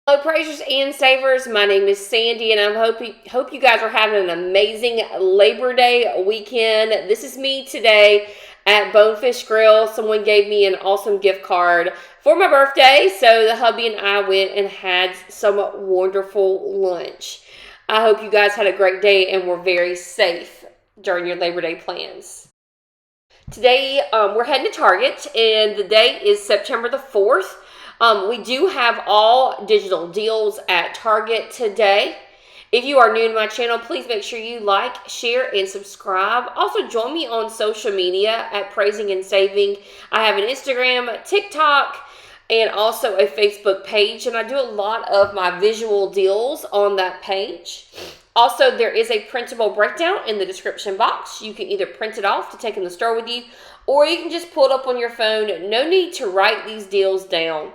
Hello, praisers and savers. My name is Sandy, and I hope you guys are having an amazing Labor Day weekend. This is me today at Bonefish Grill. Someone gave me an awesome gift card for my birthday, so the hubby and I went and had some wonderful lunch. I hope you guys had a great day and were very safe during your Labor Day plans. Today, we're heading to Target, and the date is September the 4th. We do have all digital deals at Target today. If you are new to my channel, please make sure you like, share, and subscribe. Also, join me on social media at Praising and Saving. I have an Instagram, TikTok, and also a Facebook page, and I do a lot of my visual deals on that page. Also, there is a printable breakdown in the description box. You can either print it off to take in the store with you, or you can just pull it up on your phone. No need to write these deals down.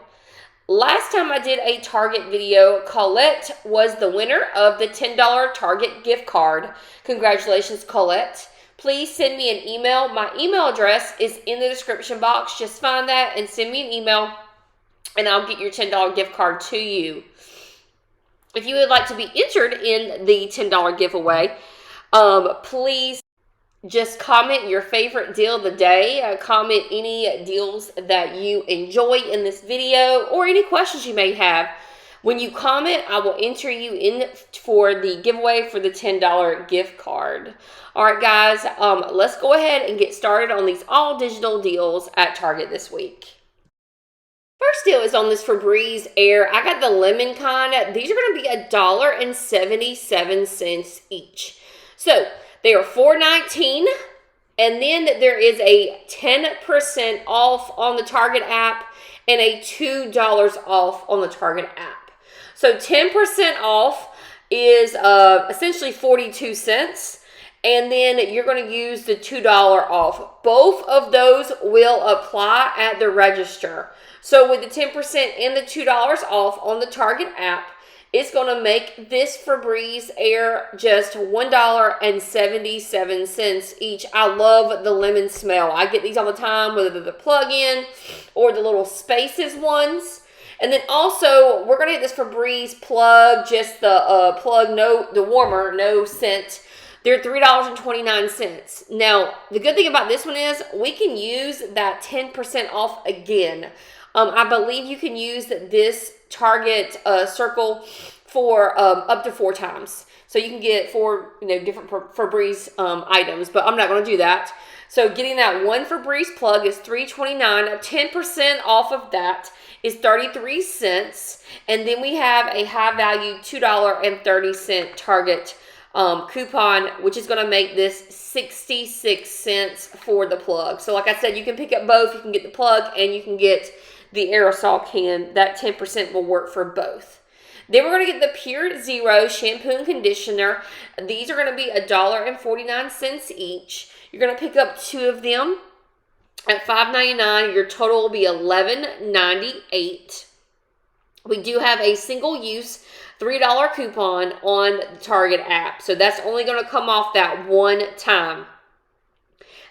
Last time I did a Target video, Colette was the winner of the $10 Target gift card. Congratulations, Colette. Please send me an email. My email address is in the description box. Just find that and send me an email, and I'll get your $10 gift card to you. If you would like to be entered in the $10 giveaway, please just comment your favorite deal of the day. Comment any deals that you enjoy in this video or any questions you may have. When you comment, I will enter you in for the giveaway for the $10 gift card. All right, guys, let's go ahead and get started on these all digital deals at Target this week. First deal is on this Febreze Air. I got the lemon kind. These are going to be $1.77 each. So they are $4.19, and then there is a 10% off on the Target app and a $2 off on the Target app. So 10% off is essentially 42 cents, and then you're going to use the $2 off. Both of those will apply at the register. So with the 10% and the $2 off on the Target app, it's going to make this Febreze Air just $1.77 each. I love the lemon smell. I get these all the time, whether they're the plug-in or the little spaces ones. And then also, we're going to get this Febreze plug, just the plug, the warmer, no scent. They're $3.29. Now, the good thing about this one is we can use that 10% off again. I believe you can use this Target circle for up to 4 times. So you can get 4 different Febreze items, but I'm not going to do that. So getting that one Febreze plug is $3.29. 10% off of that is 33 cents. And then we have a high value $2.30 Target coupon, which is going to make this 66 cents for the plug. So like I said, you can pick up both. You can get the plug and you can get the aerosol can. That 10% will work for both. Then we're going to get the Pure Zero shampoo and conditioner. These are going to be $1.49 each. You're going to pick up 2 of them at $5.99. Your total will be $11.98. We do have a single-use $3 coupon on the Target app. So that's only going to come off that one time.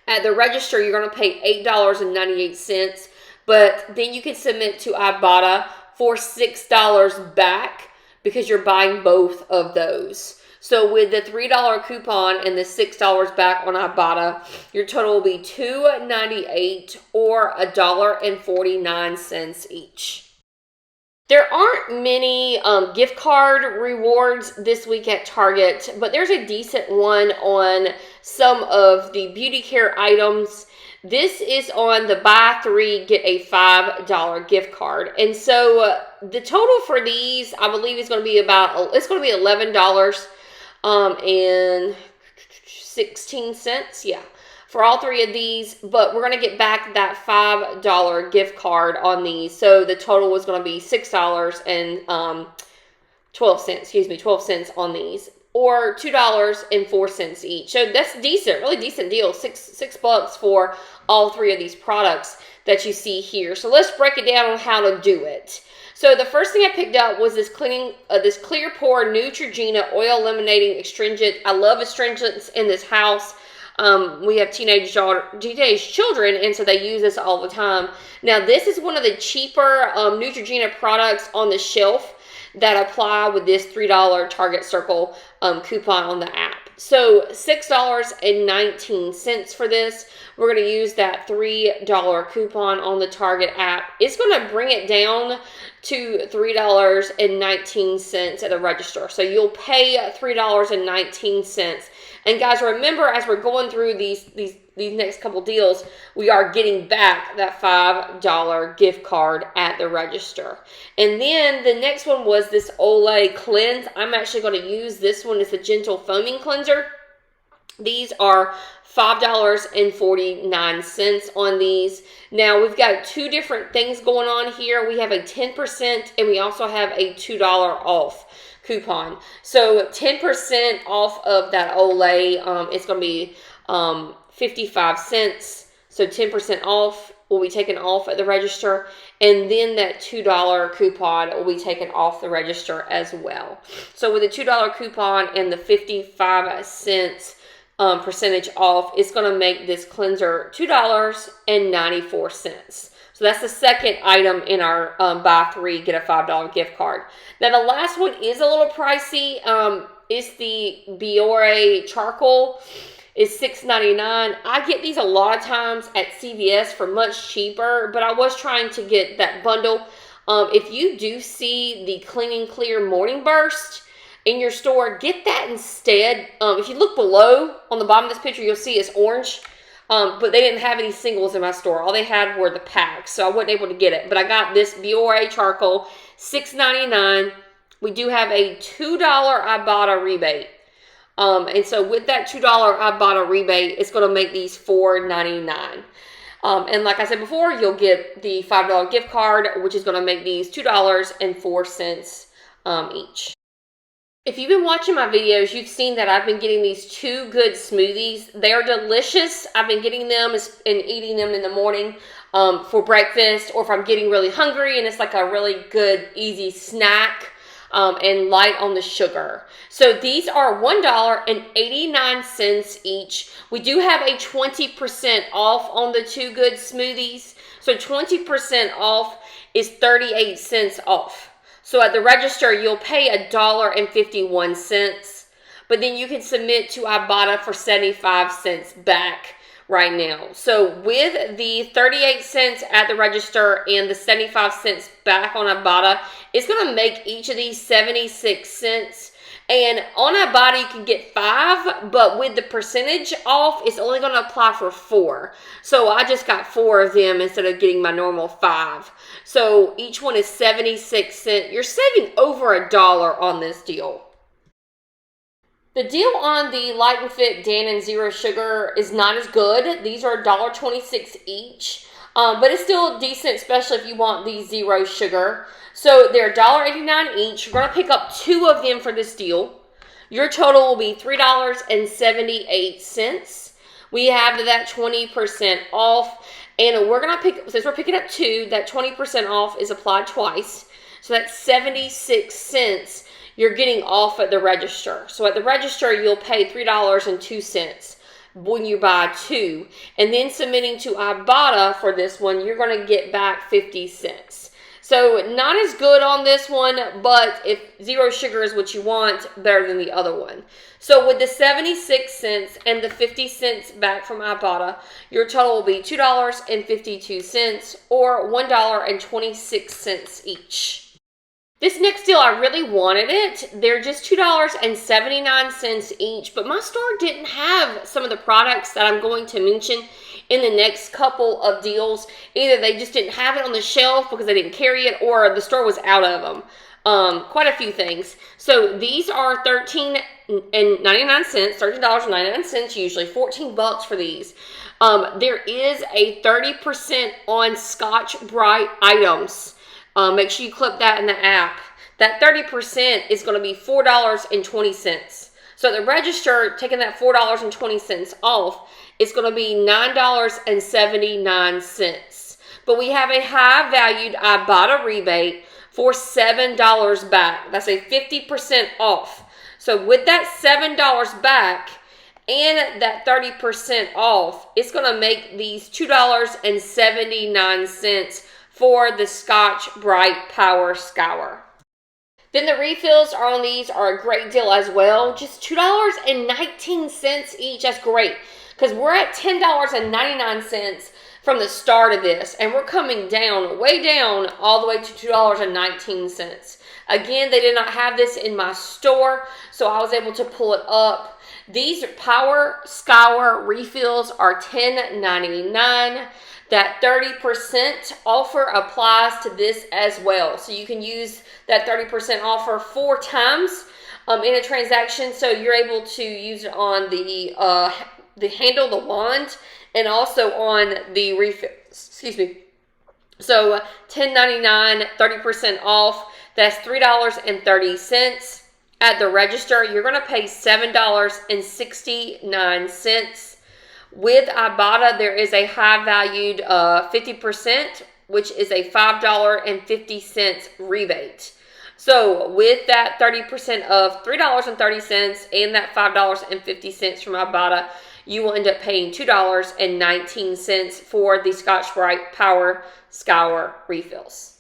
At the register, you're going to pay $8.98. But then you can submit to IBOTTA for $6 back because you're buying both of those. So with the $3 coupon and the $6 back on IBOTTA, your total will be $2.98 or $1.49 each. There aren't many gift card rewards this week at Target, but there's a decent one on some of the beauty care items. This is on the buy 3, get a $5 gift card. And so the total for these, I believe, is going to be it's going to be $11.16. Yeah, for all 3 of these. But we're going to get back that $5 gift card on these. So the total was going to be $6.12 cents on these, or $2.04 each. So that's decent, really decent deal. $6 for all 3 of these products that you see here. So let's break it down on how to do it. So the first thing I picked up was this Clear Pore Neutrogena Oil Eliminating Astringent. I love astringents in this house. We have teenage children, and so they use this all the time. Now, this is one of the cheaper Neutrogena products on the shelf that apply with this $3 Target Circle coupon on the app. So $6.19 for this. We're going to use that $3 coupon on the Target app. It's going to bring it down to $3.19 at the register. So you'll pay $3.19. And guys, remember, as we're going through these next couple deals, we are getting back that $5 gift card at the register. And then the next one was this Olay Cleanse. I'm actually going to use this one as a gentle foaming cleanser. These are $5.49 on these. Now, we've got two different things going on here. We have a 10% and we also have a $2 off coupon. So 10% off of that Olay, it's going to be 55 cents. So 10% off will be taken off at the register. And then that $2 coupon will be taken off the register as well. So with the $2 coupon and the 55 cents percentage off, it's going to make this cleanser $2.94. So that's the second item in our buy three, get a $5 gift card. Now the last one is a little pricey. It's the Biore Charcoal. It's $6.99. I get these a lot of times at CVS for much cheaper, but I was trying to get that bundle. If you do see the Clean and Clear Morning Burst in your store, get that instead. If you look below on the bottom of this picture, you'll see it's orange. But they didn't have any singles in my store. All they had were the packs, so I wasn't able to get it. But I got this Biore Charcoal, $6.99. We do have a $2 IBOTTA rebate. And so with that $2 IBOTTA rebate, it's going to make these $4.99. And like I said before, you'll get the $5 gift card, which is going to make these $2.04 each. If you've been watching my videos, you've seen that I've been getting these two good smoothies. They are delicious. I've been getting them and eating them in the morning for breakfast, or if I'm getting really hungry and it's like a really good, easy snack and light on the sugar. So these are $1.89 each. We do have a 20% off on the two good smoothies. So 20% off is 38 cents off. So at the register, you'll pay $1.51, but then you can submit to IBOTTA for 75 cents back right now. So with the 38 cents at the register and the 75 cents back on IBOTTA, it's going to make each of these 76 cents. And on IBOTTA, you can get 5, but with the percentage off, it's only going to apply for 4. So I just got 4 of them instead of getting my normal 5. So each one is 76 cents. You're saving over $1 on this deal. The deal on the Light and Fit Dannon Zero Sugar is not as good. These are $1.26 each, but it's still decent, especially if you want the zero sugar. So they're $1.89 each. You're going to pick up 2 of them for this deal. Your total will be $3.78. We have that 20% off, and we're going to pick, since we're picking up 2, that 20% off is applied twice. So that's 76 cents you're getting off at the register. So at the register, you'll pay $3.02 when you buy 2. And then submitting to IBOTTA for this one, you're going to get back 50 cents. So not as good on this one, but if zero sugar is what you want, better than the other one. So with the 76 cents and the 50 cents back from IBOTTA, your total will be $2.52 or $1.26 each. This next deal, I really wanted it. They're just $2.79 each, but my store didn't have some of the products that I'm going to mention in the next couple of deals. Either they just didn't have it on the shelf because they didn't carry it, or the store was out of them. Quite a few things. So these are $13.99 usually, $14 for these. There is a 30% on Scotch-Brite items. Make sure you clip that in the app. That 30% is going to be $4.20. So at the register, taking that $4.20 off, it's going to be $9.79. But we have a high valued IBOTTA rebate for $7 back. That's a 50% off. So with that $7 back and that 30% off, it's going to make these $2.79 for the Scotch-Brite Power Scour. Then the refills on these are a great deal as well. Just $2.19 each. That's great, because we're at $10.99 from the start of this, and we're coming down, way down, all the way to $2.19. Again, they did not have this in my store, so I was able to pull it up. These Power Scour refills are $10.99. That 30% offer applies to this as well. So you can use that 30% offer 4 times in a transaction. So you're able to use it on the handle, the wand, and also on the refill. Excuse me. So $10.99, 30% off. That's $3.30. At the register, you're going to pay $7.69. With IBOTTA, there is a high-valued 50%, which is a $5.50 rebate. So with that 30% of $3.30 and that $5.50 from IBOTTA, you will end up paying $2.19 for the Scotch-Brite Power Scour refills.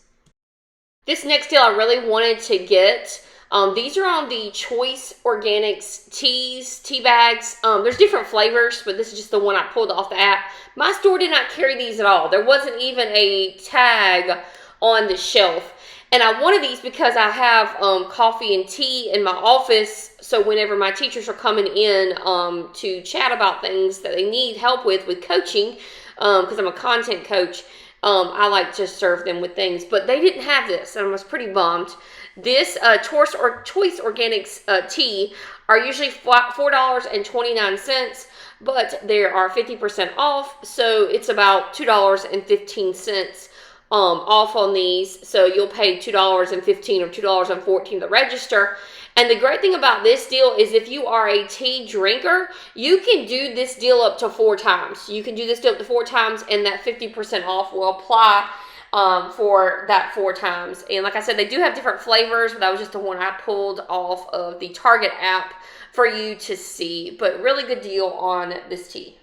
This next deal I really wanted to get. These are on the Choice Organics teas, tea bags. There's different flavors, but this is just the one I pulled off the app. My store did not carry these at all. There wasn't even a tag on the shelf. And I wanted these because I have coffee and tea in my office. So whenever my teachers are coming in to chat about things that they need help with coaching, because I'm a content coach, I like to serve them with things. But they didn't have this, and I was pretty bummed. This Choice Organics tea are usually $4.29, but there are 50% off, so it's about $2.15 off on these. So you'll pay $2.15 or $2.14 to register. And the great thing about this deal is if you are a tea drinker, you can do this deal up to 4 times. You can do this deal up to 4 times, and that 50% off will apply for that 4 times. And like I said, they do have different flavors, but that was just the one I pulled off of the Target app for you to see. But really good deal on this tea.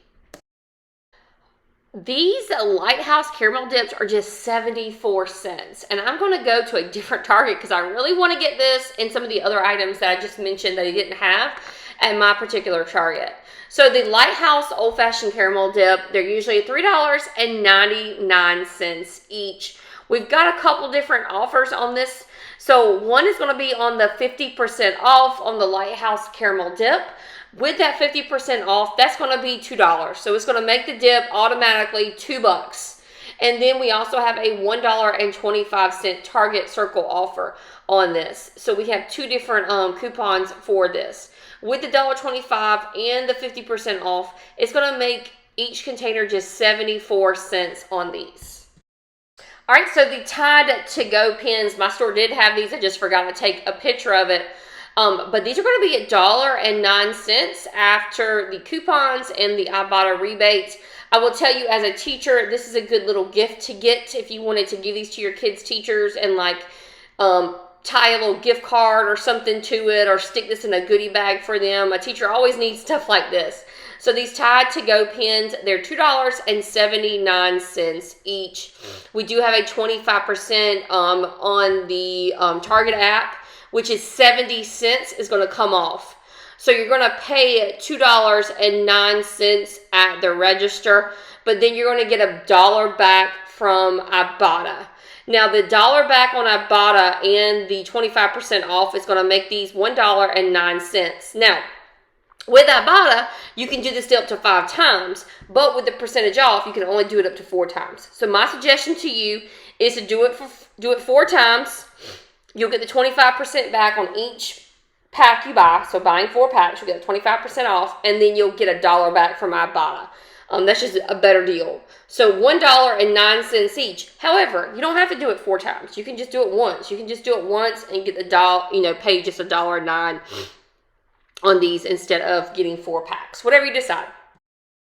These Lighthouse Caramel Dips are just 74 cents. And I'm going to go to a different Target because I really want to get this and some of the other items that I just mentioned that I didn't have at my particular Target. So the Lighthouse Old Fashioned Caramel Dip, they're usually $3.99 each. We've got a couple different offers on this. So one is going to be on the 50% off on the Lighthouse Caramel Dip. With that 50% off, that's going to be $2. So it's going to make the dip automatically $2. And then we also have a $1.25 Target Circle offer on this. So we have 2 different coupons for this. With the $1.25 and the 50% off, it's going to make each container just 74 cents on these. All right, so the Tide to-go pens, my store did have these. I just forgot to take a picture of it. But these are going to be $1.09 after the coupons and the IBOTTA rebates. I will tell you, as a teacher, this is a good little gift to get if you wanted to give these to your kids' teachers and tie a little gift card or something to it, or stick this in a goodie bag for them. A teacher always needs stuff like this. So these Tide to-go pens, they're $2.79 each. We do have a 25% on the Target app, which is 70 cents is going to come off. So you're going to pay $2.09 at the register, but then you're going to get $1 back from IBOTTA. Now, the $1 back on IBOTTA and the 25% off is going to make these $1.09. Now, with IBOTTA, you can do this deal up to 5 times, but with the percentage off, you can only do it up to 4 times. So my suggestion to you is to do it 4 times. You'll get the 25% back on each pack you buy. So buying 4 packs, you'll get 25% off, and then you'll get $1 back from IBOTTA. That's just a better deal. So $1.09 each. However, you don't have to do it 4 times. You can just do it once. You can just do it once and get the pay just $1.09 on these instead of getting 4 packs. Whatever you decide.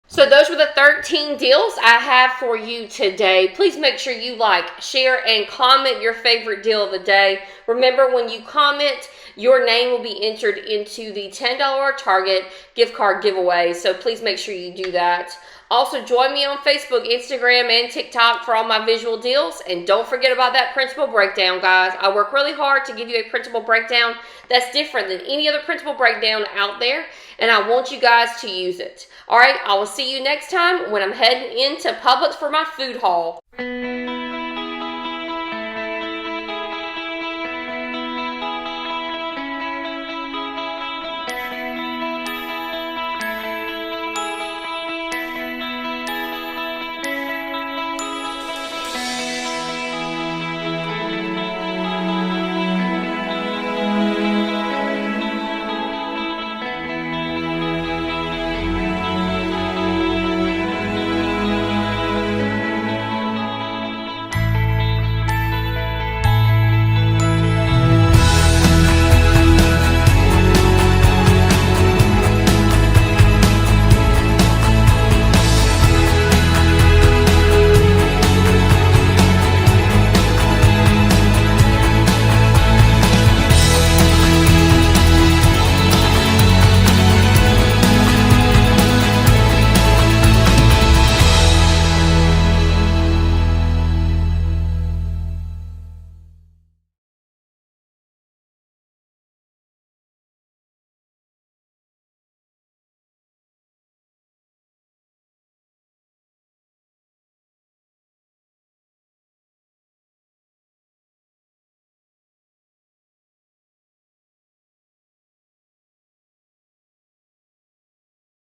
So those were the 13 deals I have for you today. Please make sure you like, share, and comment your favorite deal of the day. Remember, when you comment, your name will be entered into the $10 Target gift card giveaway. So please make sure you do that. Also, join me on Facebook, Instagram, and TikTok for all my visual deals. And don't forget about that principal breakdown, guys. I work really hard to give you a principal breakdown that's different than any other principal breakdown out there. And I want you guys to use it. All right, I will see you next time when I'm heading into Publix for my food haul.